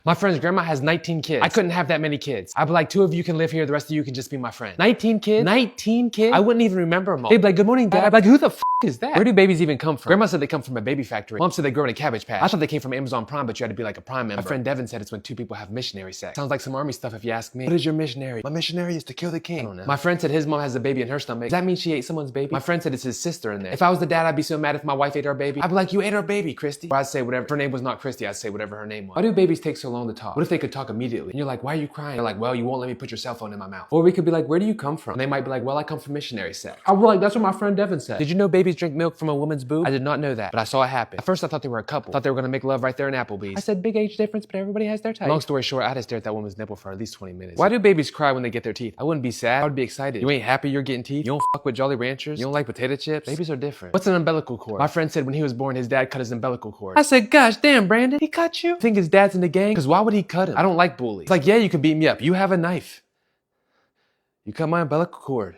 My friend's grandma has 19 kids. I couldn't have that many kids. I'd be like, 2 of you can live here, the rest of you can just be my friend. 19 kids? 19 kids? I wouldn't even remember them all. They'd be like, good morning, Dad. I'd be like, who the f is that? Where do babies even come from? Grandma said they come from a baby factory. Mom said they grow in a Cabbage Patch. I thought they came from Amazon Prime, but you had to be like a Prime member. My friend Devin said it's when 2 people have missionary sex. Sounds like some army stuff if you ask me. What is your missionary? My missionary is to kill the king. I don't know. My friend said his mom has a baby in her stomach. Does that mean she ate someone's baby? My friend said it's his sister in there. If I was the dad, I'd be so mad if my wife ate our baby. I'd be like, you ate our baby, Christy. Or I'd say whatever. If her name was not Christy, I'd say whatever her name was. Why do babies take so long to talk? What if they could talk immediately? And you're like, why are you crying? They're like, well, you won't let me put your cell phone in my mouth. Or we could be like, where do you come from? And they might be like, well, I come from missionary sex. I'll be like, that's what my friend Devin said. Did you know babies drink milk from a woman's boob? I did not know that, but I saw it happen. At first I thought they were a couple. Thought they were gonna make love right there in Applebee's. I said, big age difference, but everybody has their type. Long story short, I had to stare at that woman's nipple for at least 20 minutes. Why do babies cry when they get their teeth? I wouldn't be sad, I would be excited. You ain't happy you're getting teeth? You don't fuck with Jolly Ranchers? You don't like potato chips? Babies are different. What's an umbilical cord? My friend said when he was born, his dad cut his umbilical cord. I said, gosh damn, Brandon, he cut you? Think his dad's in the gang? Cause why would he cut him? I don't like bullies. It's like, yeah, you can beat me up. You have a knife. You cut my umbilical cord.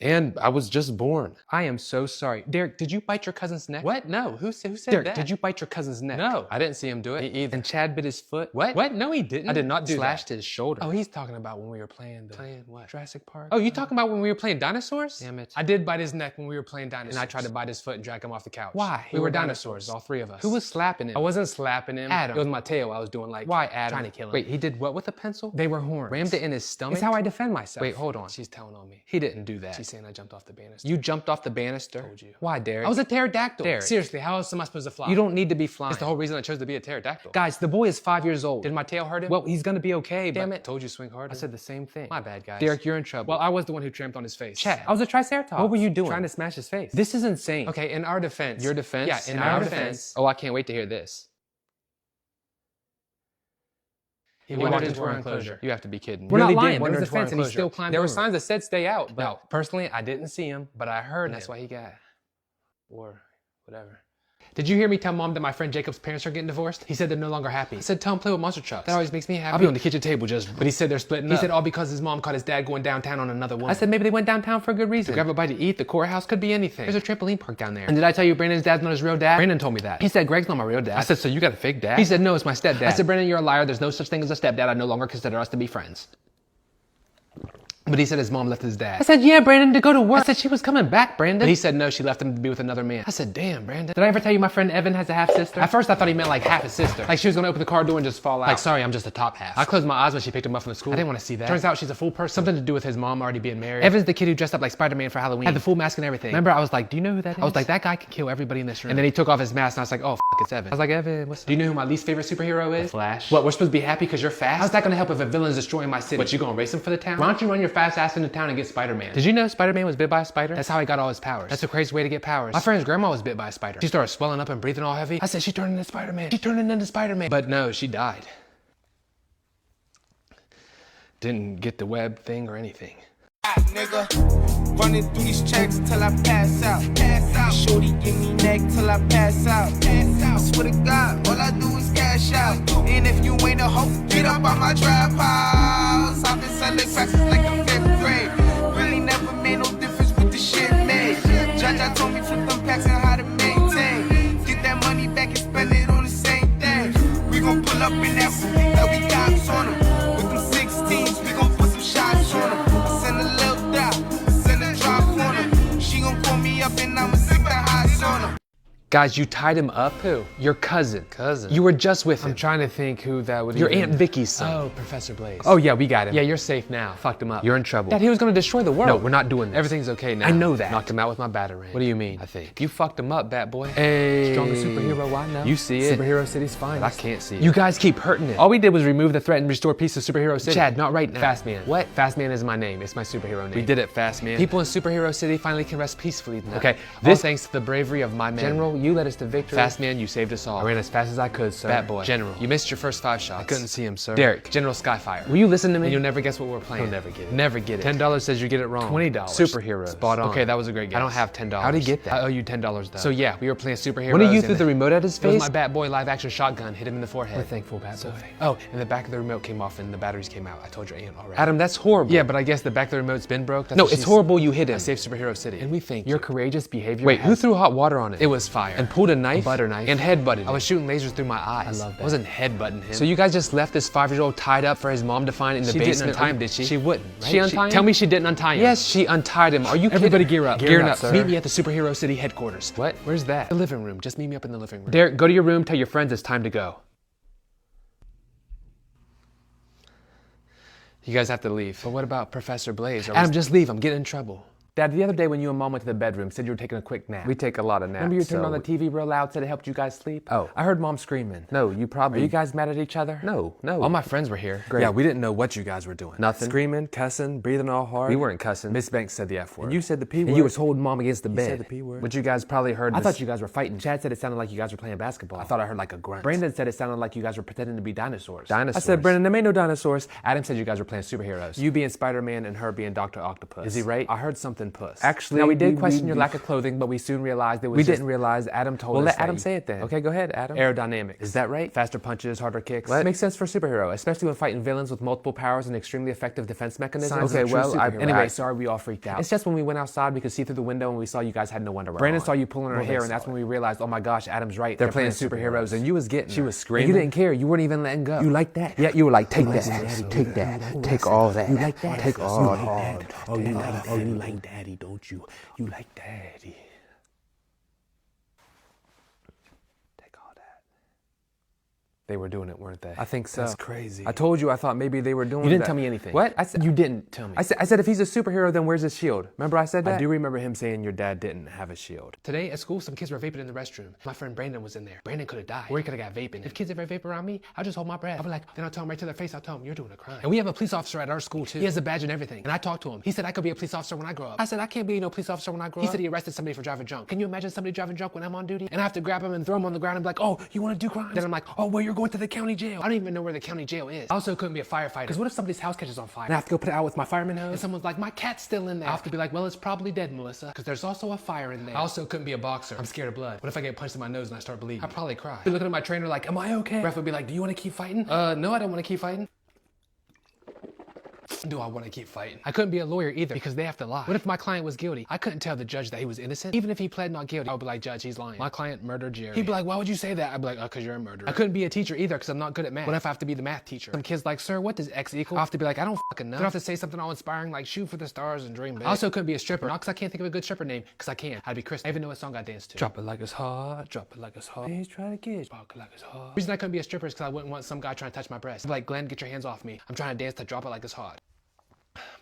And I was just born. I am so sorry. Derek, did you bite your cousin's neck? What? No. Who said Derek, that? Did you bite your cousin's neck? No. I didn't see him do it. Me either. And Chad bit his foot? What? What? No, he didn't. I did not do that. Slashed his shoulder. Oh, he's talking about when we were playing what? Jurassic Park? Oh, you talking about when we were playing dinosaurs? Damn it. I did bite his neck when we were playing dinosaurs. And I tried to bite his foot and drag him off the couch. Why? We were dinosaurs, all 3 of us. Who was slapping him? I wasn't slapping him. Adam. It was my tail. I was doing like, why Adam? Trying to kill him. Wait, he did what with a pencil? They were horns. Rammed it in his stomach? It's how I defend myself. Wait, hold on. She's telling on me. He didn't do that. She's saying I jumped off the banister. You jumped off the banister? Told you. Why, Derek? I was a pterodactyl. Derek. Seriously, how else am I supposed to fly? You don't need to be flying. It's the whole reason I chose to be a pterodactyl. Guys, the boy is 5 years old. Did my tail hurt him? Well, he's gonna be okay, Damn it. Told you swing harder. I said the same thing. My bad, guys. Derek, you're in trouble. Well, I was the one who tramped on his face. Chad, I was a triceratops. What were you doing? Trying to smash his face. This is insane. Okay, in our defense. Your defense? Yeah, in our defense. Oh, I can't wait to hear this. He wandered into our enclosure. You have to be kidding. We're not lying. There was a fence and he still climbed over. There were signs that said stay out, but no, personally, I didn't see him, but I heard him. That's why he got, or whatever. Did you hear me tell Mom that my friend Jacob's parents are getting divorced? He said they're no longer happy. I said, tell him play with monster trucks. That always makes me happy. I'll be on the kitchen table just, but he said they're splitting up. He said all because his mom caught his dad going downtown on another woman. I said maybe they went downtown for a good reason. To grab a bite to eat, the courthouse, could be anything. There's a trampoline park down there. And did I tell you Brandon's dad's not his real dad? Brandon told me that. He said Greg's not my real dad. I said, so you got a fake dad? He said, no, it's my stepdad. I said, Brandon, you're a liar. There's no such thing as a stepdad. I no longer consider us to be friends. But he said his mom left his dad. I said, yeah, Brandon, to go to work. I said she was coming back, Brandon. But he said, no, she left him to be with another man. I said, damn, Brandon. Did I ever tell you my friend Evan has a half sister? At first I thought he meant like half his sister. Like she was gonna open the car door and just fall out. Like, sorry, I'm just the top half. I closed my eyes when she picked him up from the school. I didn't want to see that. Turns out she's a full person. Something to do with his mom already being married. Evan's the kid who dressed up like Spider-Man for Halloween. Had the full mask and everything. Remember, I was like, do you know who that is? I was like, that guy can kill everybody in this room. And then he took off his mask and I was like, oh, it's Evan. I was like, Evan, what's up? Do you know who my least favorite superhero is? The Flash. What, we're supposed to be happy because you're fast? How's that gonna help if a villain's destroying my city? What, you gonna race him for the town? Why don't you run your fast ass into town and get Spider-Man? Did you know Spider-Man was bit by a spider? That's how he got all his powers. That's a crazy way to get powers. My friend's grandma was bit by a spider. She started swelling up and breathing all heavy. I said, she turned into Spider-Man. She turned into Spider-Man. But no, she died. Didn't get the web thing or anything. Nigga, running through these checks till I pass out. Shorty give me neck till I pass out. I swear to God, all I do is cash out. And if you ain't a hoe, get up on my trap house. I've been selling cracks since like the 5th grade. Really never made no difference with the shit made. Jaja told me flip them packs and how to maintain. Get that money back and spend it on the same thing. We gon' pull up in that food that we got on them. With them 16s, we gon' put some shots on them. I send a little drop, I send a drop on them. She gon' call me up and I'ma sip the highs on them. Guys, you tied him up? Who? Your cousin. Cousin? You were just with him. I'm trying to think who that would be. Your Aunt Vicky's son. Oh, Professor Blaze. Oh yeah, we got him. Yeah, you're safe now. Fucked him up. You're in trouble. Dad, he was gonna destroy the world. No, we're not doing this. Everything's okay now. I know that. Knocked him out with my batarang. What do you mean? I think. You fucked him up, bat boy. Hey. Strongest superhero I know. You see it. Superhero City's fine. I can't see it. You guys keep hurting it. All we did was remove the threat and restore peace to Superhero City. Chad, not right now. Fast Man. What? Fast Man is my name. It's my superhero name. We did it, Fast Man. People in Superhero City finally can rest peacefully now. Okay, this thanks to the bravery of my men. General, you led us to victory. Fast Man, you saved us all. I ran as fast as I could, sir. Bat boy. General, you missed your first 5 shots. I couldn't see him, sir. Derek, General Skyfire. Will you listen to me? And you'll never guess what we're playing. You'll never get it. Never get it. $10 says you get it wrong. $20. Superheroes. Spot on. Okay, that was a great guess. I don't have $10. How'd he get that? I owe you $10 though. So yeah, we were playing superheroes. One of you threw the remote at his face? It was my Bat Boy live action shotgun, hit him in the forehead. We're thankful, Bat Boy. Oh, and the back of the remote came off and the batteries came out. I told your aunt already. Adam, that's horrible. Yeah, but I guess the back of the remote's been broke. No, it's horrible you hit him. I saved Superhero City. And we think your courageous behavior. Wait, who threw hot water on it? It was fire. fire and pulled a knife, butter knife, and headbutted him. I was shooting lasers through my eyes. I love that. I wasn't headbutting him. So you guys just left this 5-year-old tied up for his mom to find in the basement? She didn't untie him, did she? She wouldn't, right? She untied him? Tell me she didn't untie him. Yes, she untied him. Are you kidding? Everybody gear up. Gearing up, sir. Meet me at the Superhero City headquarters. What? Where's that? The living room. Just meet me up in the living room. Derek, go to your room, tell your friends it's time to go. You guys have to leave. But what about Professor Blaze? Adam, just leave. I'm getting in trouble. Dad, the other day when you and Mom went to the bedroom, said you were taking a quick nap. We take a lot of naps. Remember you turned on the TV real loud, said it helped you guys sleep? Oh. I heard Mom screaming. No, you probably... Are you guys mad at each other? No. All my friends were here. Great. Yeah, we didn't know what you guys were doing. Nothing. Screaming, cussing, breathing all hard. We weren't cussing. Miss Banks said the F word. And you said the P word. And you was holding Mom against the bed. You said the P word. But you guys probably heard this. I thought you guys were fighting. Chad said it sounded like you guys were playing basketball. I thought I heard like a grunt. Brandon said it sounded like you guys were pretending to be dinosaurs. Dinosaurs? I said, Brandon, there ain't no dinosaurs. Adam said you guys were playing superheroes. You being Spider-Man and her being Dr. Octopus. Is he right? I heard something puss. Actually, we did question your lack of clothing, but we soon realized it was didn't realize Adam told us. Well, let Adam say it then. Okay, go ahead, Adam. Aerodynamics. Is that right? Faster punches, harder kicks. What? Makes sense for a superhero, especially when fighting villains with multiple powers and extremely effective defense mechanisms. Okay, well, anyway, sorry we all freaked out. It's just when we went outside, we could see through the window and we saw you guys had no underwear. Brandon saw you pulling her hair, and that's when we realized, oh my gosh, Adam's right. They're playing superheroes, and you was getting. She was screaming. You didn't care. You weren't even letting go. You like that? Yeah, you were like, take that, take that, take all that. You like that? Take all hard. Oh, you like daddy, don't you? You like daddy. They were doing it, weren't they? I think so. That's crazy. I told you I thought maybe they were doing that. You didn't tell me anything. What? I said you didn't tell me. I said if he's a superhero, then where's his shield? Remember I said that? I do remember him saying your dad didn't have a shield. Today at school, some kids were vaping in the restroom. My friend Brandon was in there. Brandon could have died. Or he could have got vaping. If kids ever vape around me, I'll just hold my breath. I'll be like, then I'll tell them right to their face, I'll tell them you're doing a crime. And we have a police officer at our school too. He has a badge and everything. And I talked to him. He said I could be a police officer when I grow up. I said I can't be no police officer when I grow up. He said he arrested somebody for driving drunk. Can you imagine somebody driving drunk when I'm on duty? And I have to grab him and throw him on the ground and be like, oh, you want to do crimes? Then I'm like, oh, well, you're going to the county jail. I don't even know where the county jail is. I also couldn't be a firefighter. Because what if somebody's house catches on fire? And I have to go put it out with my fireman hose? And someone's like, my cat's still in there. I have to be like, well, it's probably dead, Melissa. Because there's also a fire in there. I also couldn't be a boxer. I'm scared of blood. What if I get punched in my nose and I start bleeding? I'd probably cry. I'd be looking at my trainer like, am I okay? Ref would be like, do you want to keep fighting? No, I don't want to keep fighting. Do I want to keep fighting? I couldn't be a lawyer either because they have to lie. What if my client was guilty? I couldn't tell the judge that he was innocent. Even if he pled not guilty, I would be like, Judge, he's lying. My client murdered Jerry. He'd be like, why would you say that? I'd be like, oh, because you're a murderer. I couldn't be a teacher either because I'm not good at math. What if I have to be the math teacher? Some kids like, sir, what does X equal? I have to be like, I don't fucking know. Then I have to say something all inspiring like shoot for the stars and dream big. I also couldn't be a stripper. Not because I can't think of a good stripper name, because I can't. I'd be Chris. I even know what song I danced to. Drop it like it's hot. Drop it like it's hot. Please try to get. Drop it like it's hot. The reason I couldn't be a stripper is because I wouldn't want some guy trying to touch my breast. I'd be like, Glenn, get your hands off me. I'm trying to dance to Drop It Like It's Hot.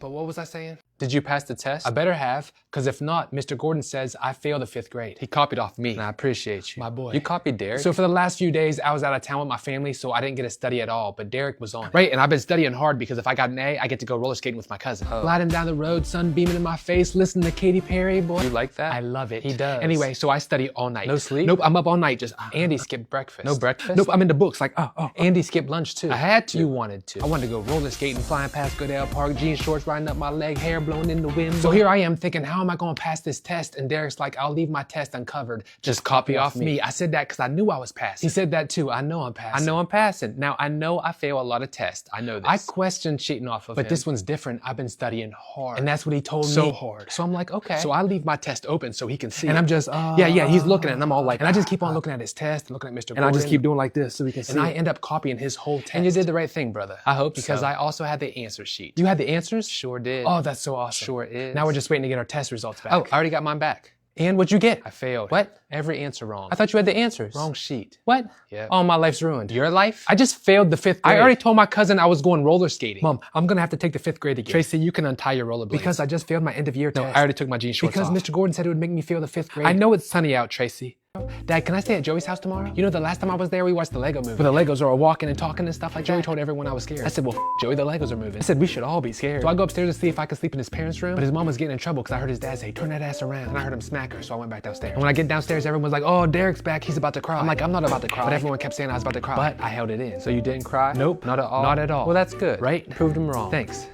But what was I saying? Did you pass the test? I better have, because if not, Mr. Gordon says I failed the 5th grade. He copied off me. And I appreciate you. My boy. You copied Derek. So for the last few days, I was out of town with my family, so I didn't get to study at all, but Derek was on. Right, and I've been studying hard because if I got an A, I get to go roller skating with my cousin. Gliding down the road, sun beaming in my face, listening to Katy Perry, boy. You like that? I love it. He does. Anyway, so I study all night. No sleep? Nope, I'm up all night. Just Andy skipped breakfast. No breakfast? Nope, I'm into books like, Andy skipped lunch too. I had to. You wanted to. I wanted to go roller skating, flying past Goodell Park, jean shorts riding up my leg, hair blowing in the wind. So here I am thinking, how am I going to pass this test? And Derek's like, I'll leave my test uncovered. Just copy off me. I said that because I knew I was passing. He said that too. I know I'm passing. I know I'm passing. Now, I know I fail a lot of tests. I know this. I question cheating off of him. But this one's different. I've been studying hard. And that's what he told me. So hard. So I'm like, okay. So I leave my test open so he can see. And I'm just, yeah, he's looking at it. And I'm all like, and I just keep on looking at his test and looking at Mr. Gordon. And I just keep doing like this so he can see. And I end up copying his whole test. And you did the right thing, brother. I hope so. Because I also had the answer sheet. You had the answers? Sure did. Oh, that's so awesome. Sure is. Now we're just waiting to get our test results back. Oh, I already got mine back. And what'd you get? I failed. What? Every answer wrong. I thought you had the answers. Wrong sheet. What? Yeah. Oh, my life's ruined. Your life? I just failed the 5th grade. I already told my cousin I was going roller skating. Mom, I'm gonna have to take the 5th grade again. Tracy, you can untie your rollerblades. Because I just failed my end of year test. No, I already took my jean shorts off. Because Mr. Gordon said it would make me fail the 5th grade. I know it's sunny out, Tracy. Dad, can I stay at Joey's house tomorrow? You know, the last time I was there, we watched the Lego movie. Where the Legos are all walking and talking and stuff like that. Joey told everyone I was scared. I said, well, Joey, the Legos are moving. I said, we should all be scared. So I go upstairs to see if I could sleep in his parents' room. But his mom was getting in trouble because I heard his dad say, turn that ass around. And I heard him smack her, so I went back downstairs. And when I get downstairs, everyone was like, oh, Derek's back. He's about to cry. I'm like, I'm not about to cry. But everyone kept saying I was about to cry. But I held it in. So you didn't cry? Nope, not at all. Not at all. Well, that's good, right? Proved him wrong. Thanks.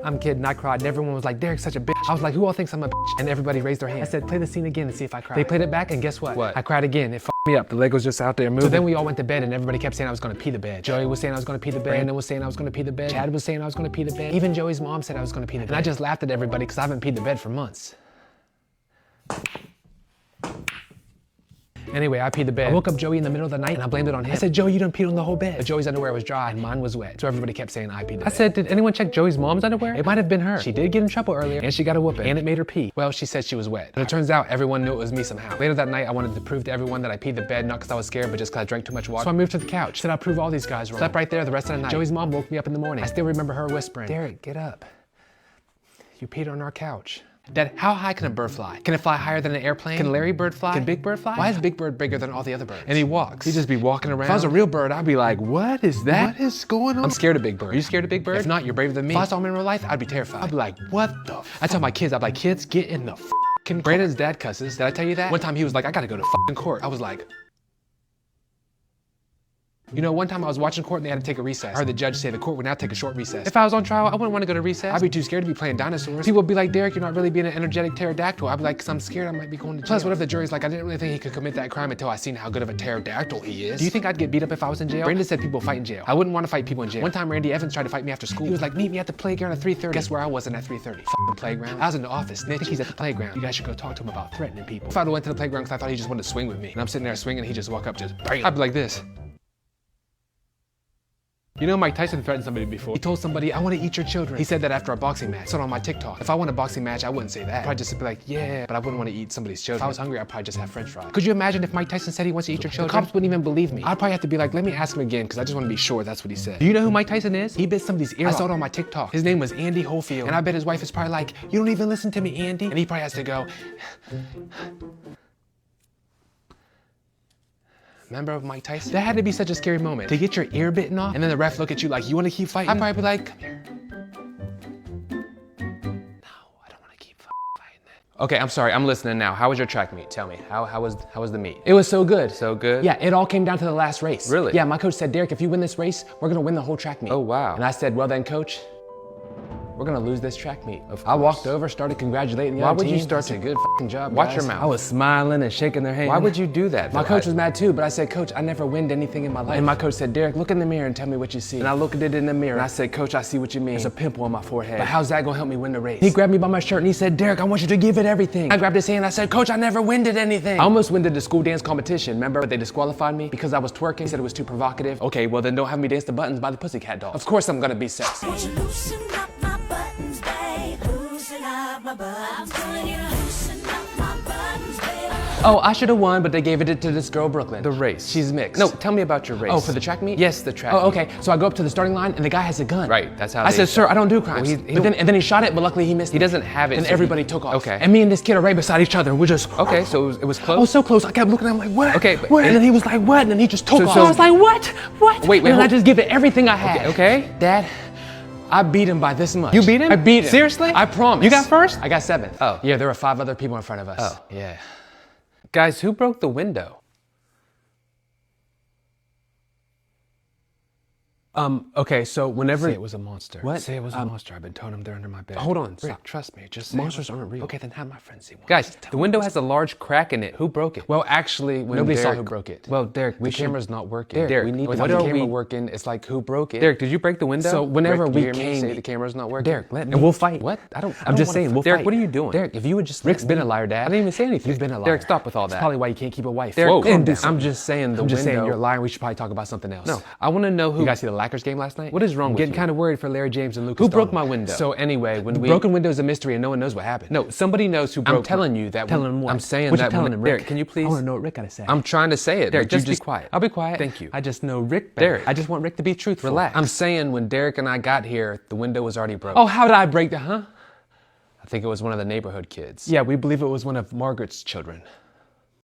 I'm kidding, I cried, and everyone was like, Derek's such a bitch. I was like, who all thinks I'm a bitch? And everybody raised their hand. I said, play the scene again and see if I cry. They played it back, and guess what? What? I cried again. It f***ed me up. The Legos just out there moving. So then we all went to bed, and everybody kept saying I was gonna pee the bed. Joey was saying I was gonna pee the bed. Brandon was saying I was gonna pee the bed. Chad was saying I was gonna pee the bed. Even Joey's mom said I was gonna pee the bed. And I just laughed at everybody because I haven't peed the bed for months. Anyway, I peed the bed. I woke up Joey in the middle of the night and I blamed it on him. I said, Joey, you done peed on the whole bed. But Joey's underwear was dry and mine was wet. So everybody kept saying I peed the bed. I said, did anyone check Joey's mom's underwear? It might have been her. She did get in trouble earlier and she got a whooping and it made her pee. Well, she said she was wet. But it turns out everyone knew it was me somehow. Later that night, I wanted to prove to everyone that I peed the bed, not because I was scared, but just because I drank too much water. So I moved to the couch. Said I'll prove all these guys wrong. Slept right there the rest of the night. Joey's mom woke me up in the morning. I still remember her whispering, Derek, get up. You peed on our couch. Dad, how high can a bird fly? Can it fly higher than an airplane? Can Larry Bird fly? Can Big Bird fly? Why is Big Bird bigger than all the other birds? And he walks. He'd just be walking around. If I was a real bird, I'd be like, what is that? What is going on? I'm scared of Big Bird. Are you scared of Big Bird? If not, you're braver than me. If I saw him in real life, I'd be terrified. I'd be like, what the f? I tell my kids, I'd be like, kids, get in the f***ing court. Brandon's dad cusses. Did I tell you that? One time he was like, I gotta go to f***ing court. I was like, you know, one time I was watching court and they had to take a recess. I heard the judge say the court would now take a short recess. If I was on trial, I wouldn't want to go to recess. I'd be too scared to be playing dinosaurs. People would be like, Derek, you're not really being an energetic pterodactyl. I'd be like, because I'm scared I might be going to jail. Plus, what if the jury's like, I didn't really think he could commit that crime until I seen how good of a pterodactyl he is. Do you think I'd get beat up if I was in jail? Brandon said people fight in jail. I wouldn't want to fight people in jail. One time Randy Evans tried to fight me after school. He was like, meet me at the playground at 3:30. Guess where I wasn't at 3:30? F***ing playground. I was in the office. Snitch. I think he's at the playground. You guys should go talk to him about threatening people. If I'd went to the playground because I thought he just wanted to swing with me. And I'm sitting there swinging and he just walk up just bang. I'd be like this. You know Mike Tyson threatened somebody before. He told somebody, I want to eat your children. He said that after a boxing match. So on my TikTok. If I won a boxing match, I wouldn't say that. I'd probably just be like, yeah, but I wouldn't want to eat somebody's children. If I was hungry, I'd probably just have french fries. Could you imagine if Mike Tyson said he wants to eat your children? The cops wouldn't even believe me. I'd probably have to be like, let me ask him again, because I just want to be sure that's what he said. Do you know who Mike Tyson is? He bit somebody's ear off. I saw it on my TikTok. His name was Andy Holyfield. And I bet his wife is probably like, you don't even listen to me, Andy. And he probably has to go, remember of Mike Tyson? That had to be such a scary moment. To get your ear bitten off, and then the ref look at you like, you want to keep fighting? I'd probably be like, come here. No, I don't want to keep fighting that. Okay, I'm sorry, I'm listening now. How was your track meet? Tell me, how was the meet? It was so good. So good? Yeah, it all came down to the last race. Really? Yeah, my coach said, Derek, if you win this race, we're gonna win the whole track meet. Oh, wow. And I said, well then, coach, we're gonna lose this track meet. I walked over, started congratulating the other team. Why would you start to? Good f***ing job, Watch your mouth. I was smiling and shaking their hand. Why would you do that? My coach was mad too, but I said, Coach, I never win anything in my life. And my coach said, Derek, look in the mirror and tell me what you see. And I looked at it in the mirror and I said, Coach, I see what you mean. There's a pimple on my forehead. But how's that gonna help me win the race? He grabbed me by my shirt and he said, Derek, I want you to give it everything. I grabbed his hand and I said, Coach, I never winded anything. I almost winded the school dance competition, remember? But they disqualified me because I was twerking. They said it was too provocative. Okay, well then don't have me dance the buttons by the Pussycat Dolls. Of course I'm gonna be sexy. Oh, I should have won, but they gave it to this girl, Brooklyn. The race. She's mixed. No, tell me about your race. Oh, for the track meet? Yes, the track meet. Oh, okay. So I go up to the starting line, and the guy has a gun. Right, that's how I said, sir, I don't do crimes. Well, and then he shot it, but luckily he missed it. He doesn't have it. And so everybody took off. Okay. And me and this kid are right beside each other, and we're just... Okay, so it was close? Oh, so close. I kept looking at him like, what? Okay. What? And then he was like, what? And then he just took off. So I was like, what? What? Wait, and I just give it everything I had. Okay. Dad, I beat him by this much. You beat him? I beat him. Seriously? I promise. You got first? I got seventh. Oh. Yeah, there were 5 other people in front of us. Oh. Yeah. Guys, who broke the window? Okay, so whenever... Say it was a monster. What? Say it was a monster. I've been telling them they're under my bed. Hold on, stop. Trust me, just monsters aren't real. Okay, then have my friends see one. Guys, the window has a large crack in it. Who broke it? Well, actually, when nobody saw who broke it. Well, Derek, the camera's not working. Derek, we need to have the camera working. It's like, who broke it? Derek, did you break the window? So whenever we came... Say the camera's not working. Derek, let me... And we'll fight. What? I'm just saying, we'll fight. Derek, what are you doing? Derek, if you would just... Rick's been a liar, Dad. I didn't even say anything. You've been a liar. Derek, stop with all that. That's probably why you can't keep a wife. Derek, I'm just saying the window... I'm just saying you're lying. We should probably talk about something else. No, I want to know who... You guys see the Lakers game last night? What is wrong with you? Getting kind of worried for Larry James and Lucas. Who broke my window? So anyway, when we... Broken window is a mystery and no one knows what happened. No, somebody knows who broke. I'm telling you that... Telling him what? I'm saying that... Telling him, Rick. Derek, can you please... I want to know what Rick got to say. I'm trying to say it. Derek, just be quiet. I'll be quiet. Thank you. I just know Rick better. Derek, I just want Rick to be truthful. Relax. I'm saying when Derek and I got here, the window was already broken. Oh, how did I break the... Huh? I think it was one of the neighborhood kids. Yeah, we believe it was one of Margaret's children.